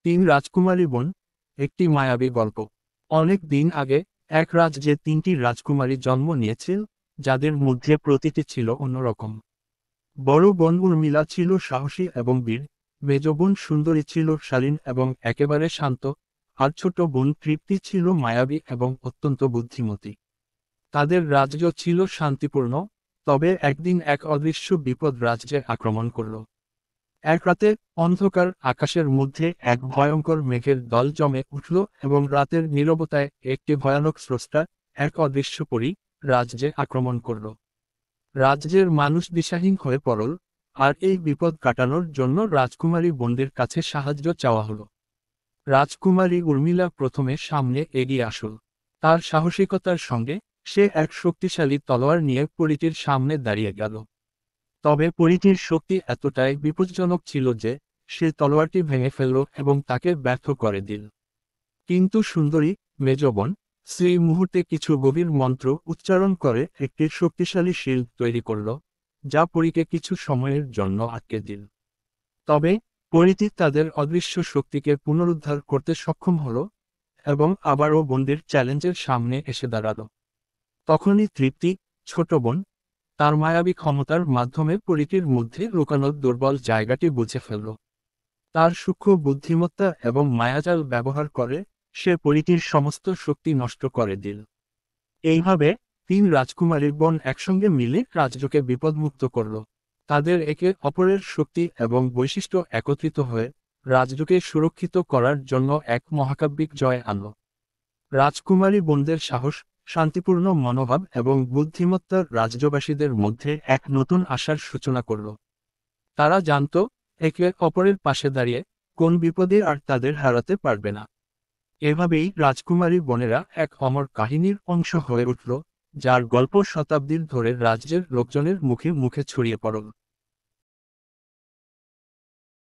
তিন রাজকুমারী বোন, একটি মায়াবী গল্প। অনেক দিন আগে এক রাজ্যে তিনটি রাজকুমারী জন্ম নিয়েছিল, যাদের মধ্যে প্রতিটি ছিল অন্যরকম। বড় বোন উর্মিলা ছিল সাহসী এবং বীর, মেজ বোন সুন্দরী ছিল শালীন এবং একেবারে শান্ত, আর ছোট বোন তৃপ্তি ছিল মায়াবী এবং অত্যন্ত বুদ্ধিমতী। তাদের রাজ্য ছিল শান্তিপূর্ণ, তবে একদিন এক অদৃশ্য বিপদ রাজ্যে আক্রমণ করল। এক রাতে অন্ধকার আকাশের মধ্যে এক ভয়ঙ্কর মেঘের দল জমে উঠল এবং রাতের নীরবতায় একটি ভয়ানক স্রষ্টা, এক অদৃশ্য পরী, রাজ্যে আক্রমণ করল। রাজ্যের মানুষ দিশাহীন হয়ে পড়ল, আর এই বিপদ কাটানোর জন্য রাজকুমারী বোনদের কাছে সাহায্য চাওয়া হলো। রাজকুমারী উর্মিলা প্রথমে সামনে এগিয়ে আসল। তার সাহসিকতার সঙ্গে সে এক শক্তিশালী তলোয়ার নিয়ে পরীটির সামনে দাঁড়িয়ে গেল। তবে পরীটির শক্তি এতটাই বিপজ্জনক ছিল যে সে তলোয়ারটি ভেঙে ফেলল এবং তাকে ব্যর্থ করে দিল। কিন্তু সুন্দরী, মেজ বোন, সেই মুহূর্তে কিছু গভীর মন্ত্র উচ্চারণ করে একটি শক্তিশালী শিল্ড তৈরি করল, যা পরীকে কিছু সময়ের জন্য আটকে দিল। তবে পরীটি তাদের অদৃশ্য শক্তিকে পুনরুদ্ধার করতে সক্ষম হল এবং আবারও বোনদের চ্যালেঞ্জের সামনে এসে দাঁড়াল। তখনই তৃপ্তি, ছোট বোন, তার মায়াবী ক্ষমতার মাধ্যমে পরীটির মধ্যে লুকানো দুর্বল জায়গাটি বুঝে ফেলল। তার সূক্ষ্ম বুদ্ধিমত্তা এবং মায়াজাল ব্যবহার করে সে পরীটির সমস্ত শক্তি নষ্ট করে দিল। এইভাবে তিন রাজকুমারীর বোন একসঙ্গে মিলে রাজ্যকে বিপদমুক্ত করল। তাদের একে অপরের শক্তি এবং বৈশিষ্ট্য একত্রিত হয়ে রাজ্যকে সুরক্ষিত করার জন্য এক মহাকাব্যিক জয় আনল। রাজকুমারী বোনদের সাহস, শান্তিপূর্ণ মনোভাব এবং বুদ্ধিমত্তা রাজ্যবাসীদের মধ্যে এক নতুন আশার সূচনা করল। তারা জানত, একে অপরের পাশে দাঁড়িয়ে কোন বিপদে আর তাদের হারাতে পারবে না। এভাবেই রাজকুমারী বোনেরা এক অমর কাহিনীর অংশ হয়ে উঠল, যার গল্প শতাব্দীর ধরে রাজ্যের লোকজনের মুখে মুখে ছড়িয়ে পড়ল।